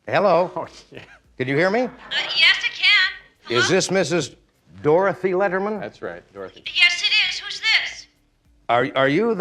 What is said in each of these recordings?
Hello. Oh, yeah. Can you hear me? Yes, I can. Hello? Is this Mrs. Dorothy Letterman? That's right, Dorothy. Yes, it is. Who's this? Are you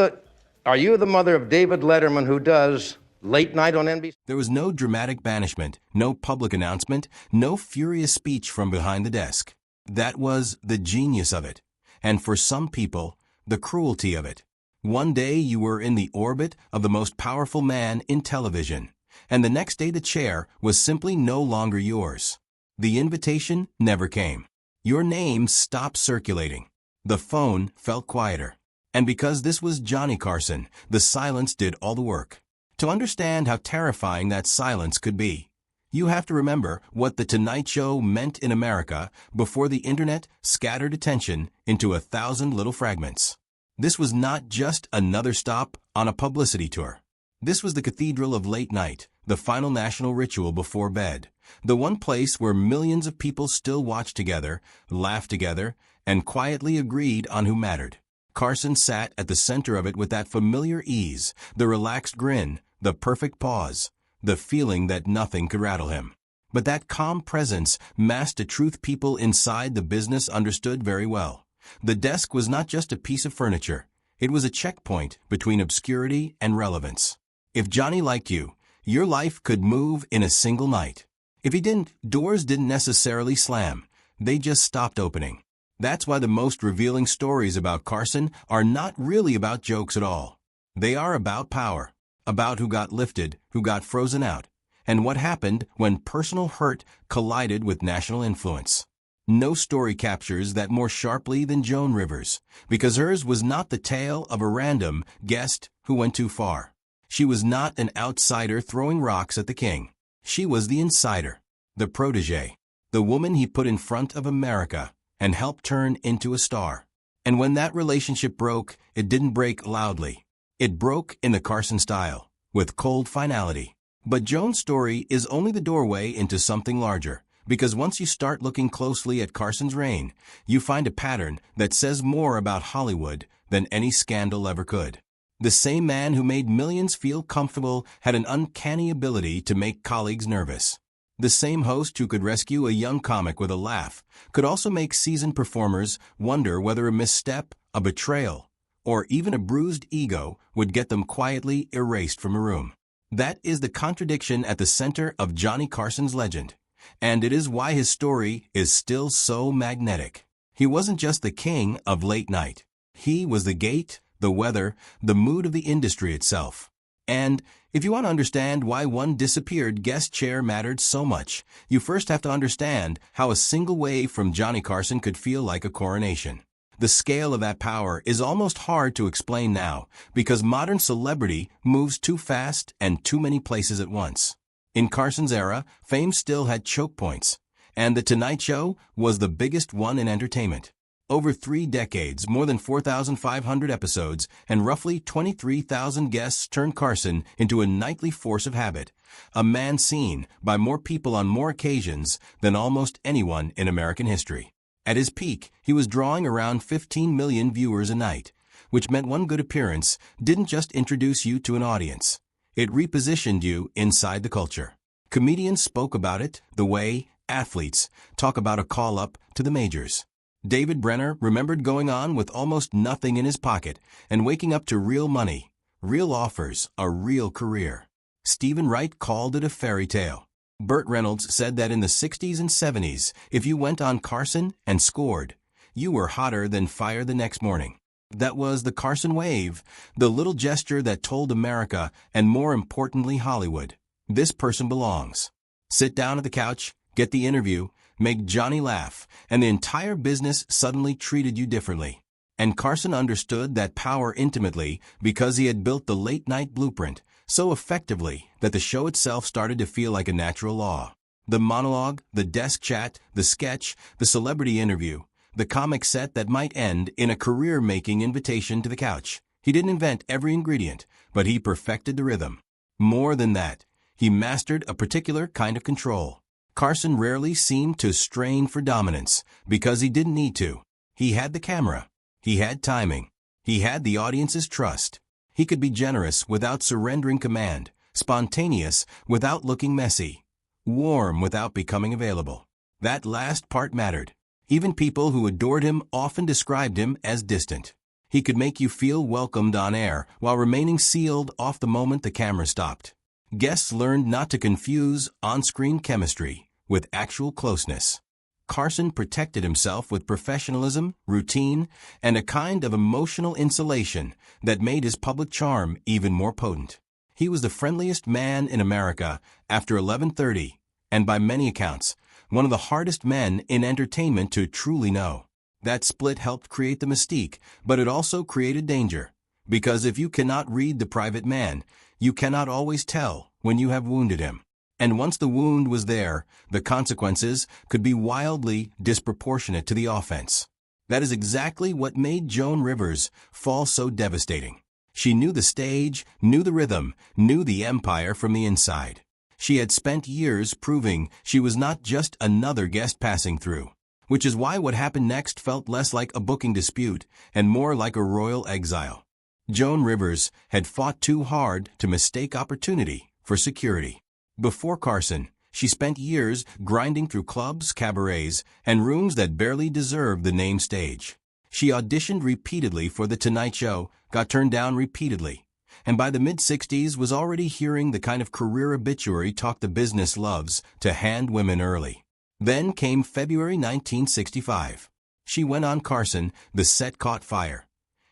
the mother of David Letterman who does Late Night on NBC? There was no dramatic banishment, no public announcement, no furious speech from behind the desk. That was the genius of it, and for some people, the cruelty of it. One day you were in the orbit of the most powerful man in television, and the next day the chair was simply no longer yours. The invitation never came. Your name stopped circulating. The phone felt quieter. And because this was Johnny Carson, the silence did all the work. To understand how terrifying that silence could be, you have to remember what The Tonight Show meant in America before the internet scattered attention into 1,000 little fragments. This was not just another stop on a publicity tour. This was the cathedral of late night, the final national ritual before bed, the one place where millions of people still watched together, laughed together, and quietly agreed on who mattered. Carson sat at the center of it with that familiar ease, the relaxed grin, the perfect pause, the feeling that nothing could rattle him. But that calm presence masked a truth people inside the business understood very well. The desk was not just a piece of furniture. It was a checkpoint between obscurity and relevance. If Johnny liked you, your life could move in a single night. If he didn't, doors didn't necessarily slam. They just stopped opening. That's why the most revealing stories about Carson are not really about jokes at all. They are about power, about who got lifted, who got frozen out, and what happened when personal hurt collided with national influence. No story captures that more sharply than Joan Rivers, because hers was not the tale of a random guest who went too far. She was not an outsider throwing rocks at the king. She was the insider, the protege, the woman he put in front of America and helped turn into a star. And when that relationship broke, it didn't break loudly. It broke in the Carson style, with cold finality. But Joan's story is only the doorway into something larger, because once you start looking closely at Carson's reign, you find a pattern that says more about Hollywood than any scandal ever could. The same man who made millions feel comfortable had an uncanny ability to make colleagues nervous. The same host who could rescue a young comic with a laugh could also make seasoned performers wonder whether a misstep, a betrayal, or even a bruised ego would get them quietly erased from a room. That is the contradiction at the center of Johnny Carson's legend, and it is why his story is still so magnetic. He wasn't just the king of late night. He was the gate, the weather, the mood of the industry itself. And if you want to understand why one disappeared guest chair mattered so much, you first have to understand how a single wave from Johnny Carson could feel like a coronation. The scale of that power is almost hard to explain now, because modern celebrity moves too fast and too many places at once. In Carson's era, fame still had choke points, and The Tonight Show was the biggest one in entertainment. Over 3 decades, more than 4,500 episodes, and roughly 23,000 guests turned Carson into a nightly force of habit, a man seen by more people on more occasions than almost anyone in American history. At his peak, he was drawing around 15 million viewers a night, which meant one good appearance didn't just introduce you to an audience. It repositioned you inside the culture. Comedians spoke about it the way athletes talk about a call-up to the majors. David Brenner remembered going on with almost nothing in his pocket and waking up to real money, real offers, a real career. Stephen Wright called it a fairy tale. Burt Reynolds said that in the 60s and 70s, if you went on Carson and scored, you were hotter than fire the next morning. That was the Carson wave, the little gesture that told America, and more importantly Hollywood, this person belongs. Sit down at the couch, get the interview, make Johnny laugh, and the entire business suddenly treated you differently. And Carson understood that power intimately because he had built the late-night blueprint so effectively that the show itself started to feel like a natural law. The monologue, the desk chat, the sketch, the celebrity interview, the comic set that might end in a career-making invitation to the couch. He didn't invent every ingredient, but he perfected the rhythm. More than that, he mastered a particular kind of control. Carson rarely seemed to strain for dominance because he didn't need to. He had the camera. He had timing. He had the audience's trust. He could be generous without surrendering command, spontaneous without looking messy, warm without becoming available. That last part mattered. Even people who adored him often described him as distant. He could make you feel welcomed on air while remaining sealed off the moment the camera stopped. Guests learned not to confuse on-screen chemistry with actual closeness. Carson protected himself with professionalism, routine, and a kind of emotional insulation that made his public charm even more potent. He was the friendliest man in America after 11:30, and by many accounts, one of the hardest men in entertainment to truly know. That split helped create the mystique, but it also created danger. Because if you cannot read the private man, you cannot always tell when you have wounded him. And once the wound was there, the consequences could be wildly disproportionate to the offense. That is exactly what made Joan Rivers fall so devastating. She knew the stage, knew the rhythm, knew the empire from the inside. She had spent years proving she was not just another guest passing through, which is why what happened next felt less like a booking dispute and more like a royal exile. Joan Rivers had fought too hard to mistake opportunity for security. Before Carson, she spent years grinding through clubs, cabarets, and rooms that barely deserved the name stage. She auditioned repeatedly for The Tonight Show, got turned down repeatedly, and by the mid-60s was already hearing the kind of career obituary talk the business loves to hand women early. Then came February 1965. She went on Carson, the set caught fire,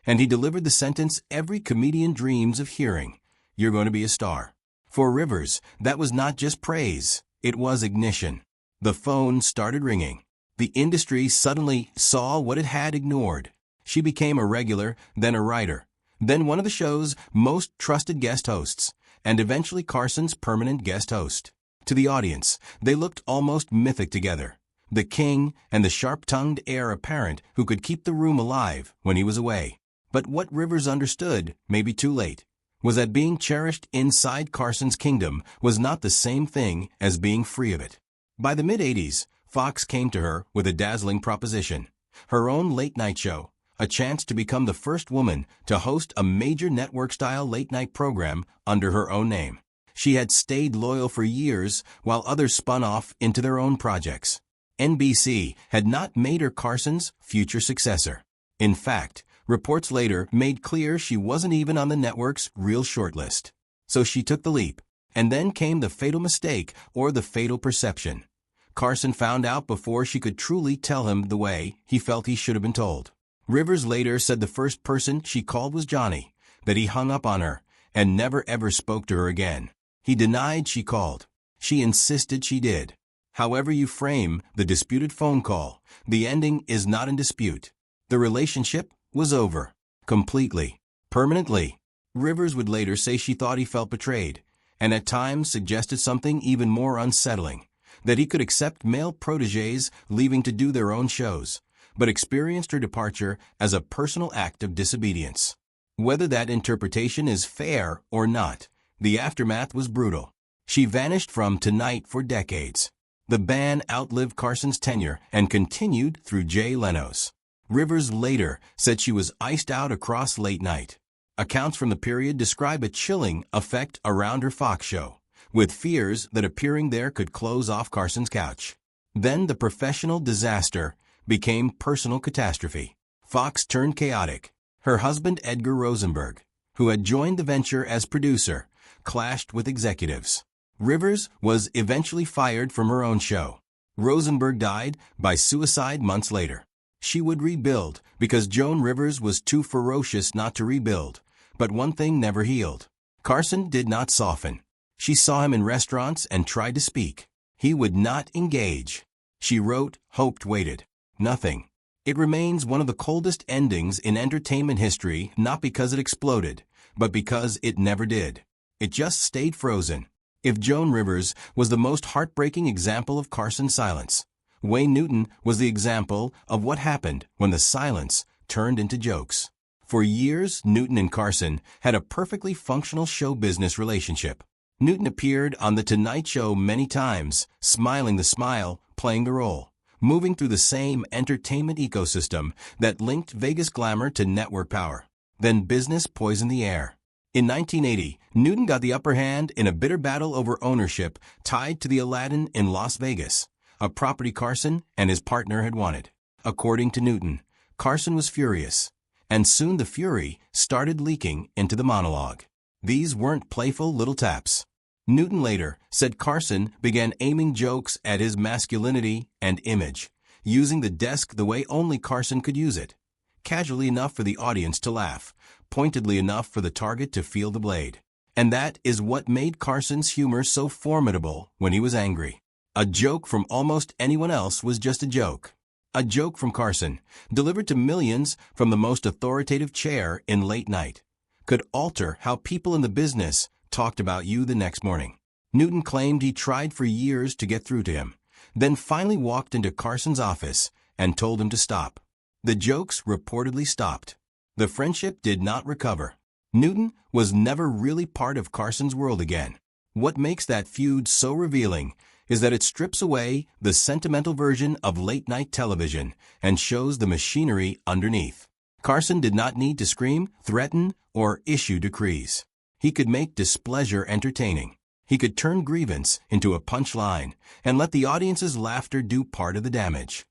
and he delivered the sentence every comedian dreams of hearing: "You're going to be a star." For Rivers, that was not just praise, it was ignition. The phone started ringing. The industry suddenly saw what it had ignored. She became a regular, then a writer, then one of the show's most trusted guest hosts, and eventually Carson's permanent guest host. To the audience, they looked almost mythic together. The king and the sharp-tongued heir apparent who could keep the room alive when he was away. But what Rivers understood, maybe too late, was that being cherished inside Carson's kingdom was not the same thing as being free of it. By the mid-80s, Fox came to her with a dazzling proposition: her own late-night show, a chance to become the first woman to host a major network-style late-night program under her own name. She had stayed loyal for years while others spun off into their own projects. NBC had not made her Carson's future successor. In fact, reports later made clear she wasn't even on the network's real shortlist. So she took the leap. And then came the fatal mistake, or the fatal perception. Carson found out before she could truly tell him the way he felt he should have been told. Rivers later said the first person she called was Johnny, that he hung up on her and never ever spoke to her again. He denied she called. She insisted she did. However you frame the disputed phone call, the ending is not in dispute. The relationship was over. Completely. Permanently. Rivers would later say she thought he felt betrayed, and at times suggested something even more unsettling, that he could accept male protégés leaving to do their own shows, but experienced her departure as a personal act of disobedience. Whether that interpretation is fair or not, the aftermath was brutal. She vanished from Tonight for decades. The ban outlived Carson's tenure and continued through Jay Leno's. Rivers later said she was iced out across late night. Accounts from the period describe a chilling effect around her Fox show, with fears that appearing there could close off Carson's couch. Then the professional disaster became personal catastrophe. Fox turned chaotic. Her husband Edgar Rosenberg, who had joined the venture as producer, clashed with executives. Rivers was eventually fired from her own show. Rosenberg died by suicide months later. She would rebuild because Joan Rivers was too ferocious not to rebuild. But one thing never healed. Carson did not soften. She saw him in restaurants and tried to speak. He would not engage. She wrote, hoped, waited. Nothing. It remains one of the coldest endings in entertainment history, not because it exploded, but because it never did. It just stayed frozen. If Joan Rivers was the most heartbreaking example of Carson's silence, Wayne Newton was the example of what happened when the silence turned into jokes. For years, Newton and Carson had a perfectly functional show business relationship. Newton appeared on The Tonight Show many times, smiling the smile, playing the role, moving through the same entertainment ecosystem that linked Vegas glamour to network power. Then business poisoned the air. In 1980, Newton got the upper hand in a bitter battle over ownership tied to the Aladdin in Las Vegas, a property Carson and his partner had wanted. According to Newton, Carson was furious, and soon the fury started leaking into the monologue. These weren't playful little taps. Newton later said Carson began aiming jokes at his masculinity and image, using the desk the way only Carson could use it, casually enough for the audience to laugh, pointedly enough for the target to feel the blade. And that is what made Carson's humor so formidable when he was angry. A joke from almost anyone else was just a joke. A joke from Carson, delivered to millions from the most authoritative chair in late night, could alter how people in the business talked about you the next morning. Newton claimed he tried for years to get through to him, then finally walked into Carson's office and told him to stop. The jokes reportedly stopped. The friendship did not recover. Newton was never really part of Carson's world again. What makes that feud so revealing is that it strips away the sentimental version of late-night television and shows the machinery underneath. Carson did not need to scream, threaten, or issue decrees. He could make displeasure entertaining. He could turn grievance into a punchline and let the audience's laughter do part of the damage.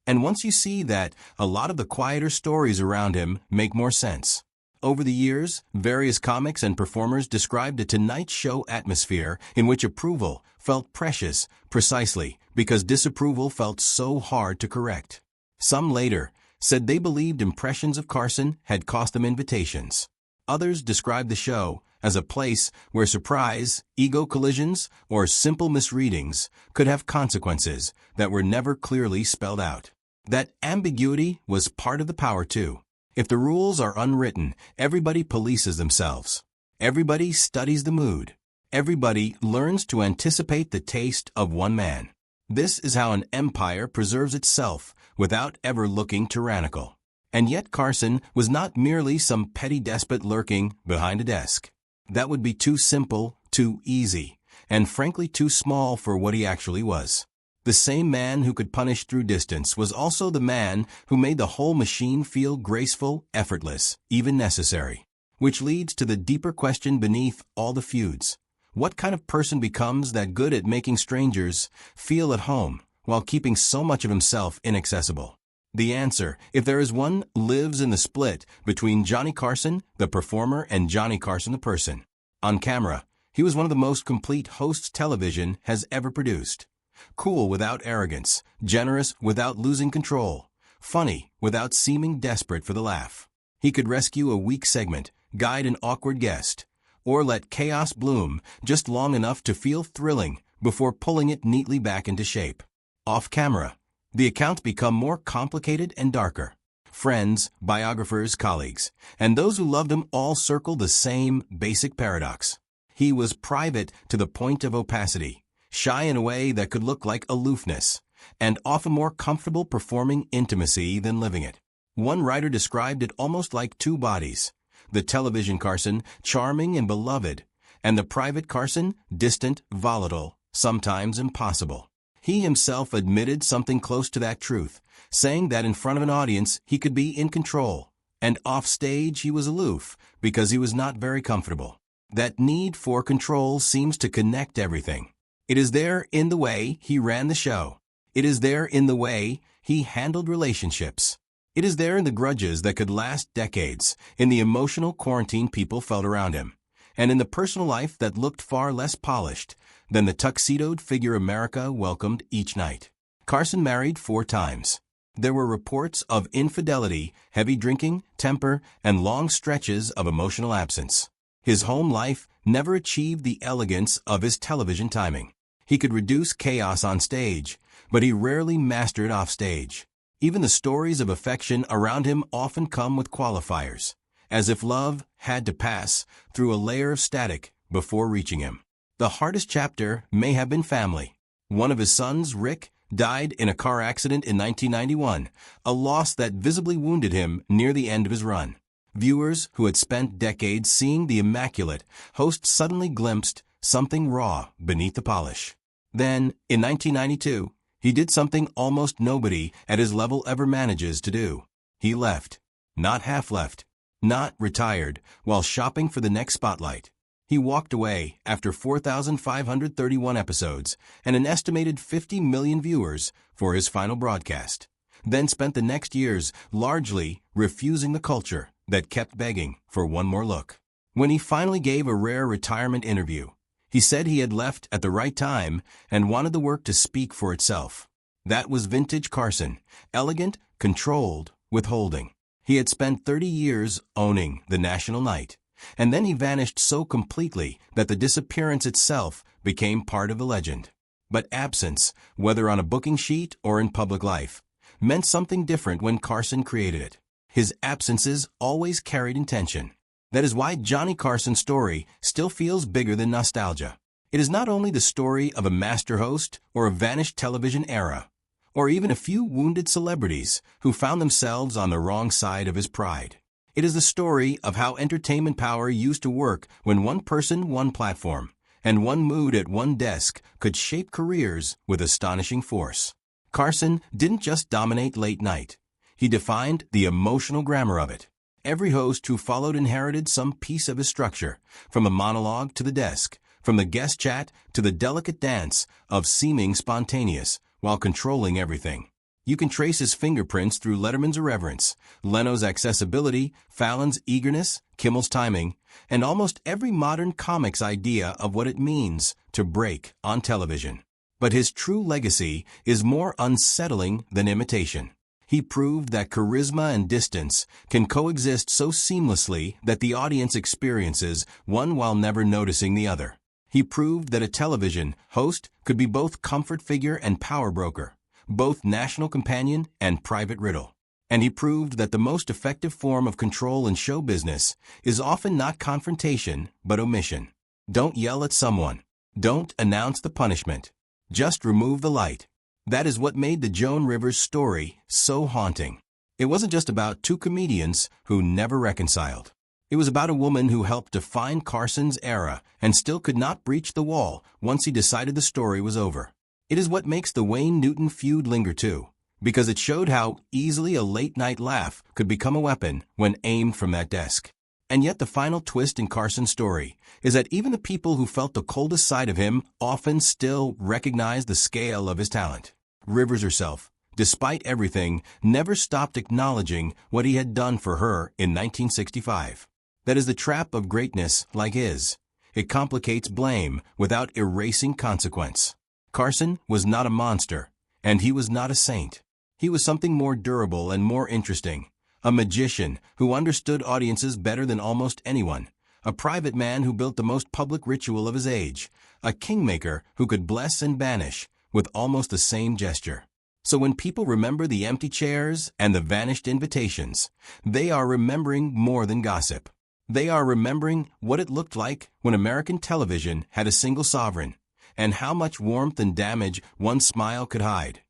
And once you see that, a lot of the quieter stories around him make more sense. Over the years, various comics and performers described a Tonight Show atmosphere in which approval felt precious precisely because disapproval felt so hard to correct. Some later said they believed impressions of Carson had cost them invitations. Others described the show as a place where surprise, ego collisions, or simple misreadings could have consequences that were never clearly spelled out. That ambiguity was part of the power too. If the rules are unwritten, everybody polices themselves. Everybody studies the mood. Everybody learns to anticipate the taste of one man. This is how an empire preserves itself without ever looking tyrannical. And yet Carson was not merely some petty despot lurking behind a desk. That would be too simple, too easy, and frankly too small for what he actually was. The same man who could punish through distance was also the man who made the whole machine feel graceful, effortless, even necessary. Which leads to the deeper question beneath all the feuds. What kind of person becomes that good at making strangers feel at home while keeping so much of himself inaccessible? The answer, if there is one, lives in the split between Johnny Carson, the performer, and Johnny Carson, the person. On camera, he was one of the most complete hosts television has ever produced. Cool without arrogance, generous without losing control, funny without seeming desperate for the laugh. He could rescue a weak segment, guide an awkward guest, or let chaos bloom just long enough to feel thrilling before pulling it neatly back into shape. Off camera, the accounts become more complicated and darker. Friends, biographers, colleagues, and those who loved him all circle the same basic paradox. He was private to the point of opacity, shy in a way that could look like aloofness, and often more comfortable performing intimacy than living it. One writer described it almost like two bodies. The television Carson, charming and beloved, and the private Carson, distant, volatile, sometimes impossible. He himself admitted something close to that truth, saying that in front of an audience he could be in control, and off stage he was aloof because he was not very comfortable. That need for control seems to connect everything. It is there in the way he ran the show. It is there in the way he handled relationships. It is there in the grudges that could last decades, in the emotional quarantine people felt around him, and in the personal life that looked far less polished than the tuxedoed figure America welcomed each night. Carson married 4 times. There were reports of infidelity, heavy drinking, temper, and long stretches of emotional absence. His home life never achieved the elegance of his television timing. He could reduce chaos on stage, but he rarely mastered off stage. Even the stories of affection around him often come with qualifiers, as if love had to pass through a layer of static before reaching him. The hardest chapter may have been family. One of his sons, Rick, died in a car accident in 1991, a loss that visibly wounded him near the end of his run. Viewers who had spent decades seeing the immaculate host suddenly glimpsed something raw beneath the polish. Then, in 1992, he did something almost nobody at his level ever manages to do. He left. Not half left. not retired while shopping for the next spotlight. He walked away after 4,531 episodes and an estimated 50 million viewers for his final broadcast, then spent the next years largely refusing the culture that kept begging for one more look. When he finally gave a rare retirement interview, he said he had left at the right time and wanted the work to speak for itself. That was vintage Carson, elegant, controlled, withholding. He had spent 30 years owning the national night, and then he vanished so completely that the disappearance itself became part of the legend. But absence, whether on a booking sheet or in public life, meant something different when Carson created it. His absences always carried intention. That is why Johnny Carson's story still feels bigger than nostalgia. It is not only the story of a master host or a vanished television era, or even a few wounded celebrities who found themselves on the wrong side of his pride. It is the story of how entertainment power used to work when one person, one platform, and one mood at one desk could shape careers with astonishing force. Carson didn't just dominate late night. He defined the emotional grammar of it. Every host who followed inherited some piece of his structure, from a monologue to the desk, from the guest chat to the delicate dance of seeming spontaneous while controlling everything. You can trace his fingerprints through Letterman's irreverence, Leno's accessibility, Fallon's eagerness, Kimmel's timing, and almost every modern comic's idea of what it means to break on television. But his true legacy is more unsettling than imitation. He proved that charisma and distance can coexist so seamlessly that the audience experiences one while never noticing the other. He proved that a television host could be both comfort figure and power broker, both national companion and private riddle. And he proved that the most effective form of control in show business is often not confrontation, but omission. Don't yell at someone. Don't announce the punishment. Just remove the light. That is what made the Joan Rivers story so haunting. It wasn't just about two comedians who never reconciled. It was about a woman who helped define Carson's era and still could not breach the wall once he decided the story was over. It is what makes the Wayne Newton feud linger too, because it showed how easily a late-night laugh could become a weapon when aimed from that desk. And yet the final twist in Carson's story is that even the people who felt the coldest side of him often still recognized the scale of his talent. Rivers herself, despite everything, never stopped acknowledging what he had done for her in 1965. That is the trap of greatness like his. It complicates blame without erasing consequence. Carson was not a monster, and he was not a saint. He was something more durable and more interesting. A magician who understood audiences better than almost anyone, a private man who built the most public ritual of his age, a kingmaker who could bless and banish with almost the same gesture. So when people remember the empty chairs and the vanished invitations, they are remembering more than gossip. They are remembering what it looked like when American television had a single sovereign, and how much warmth and damage one smile could hide.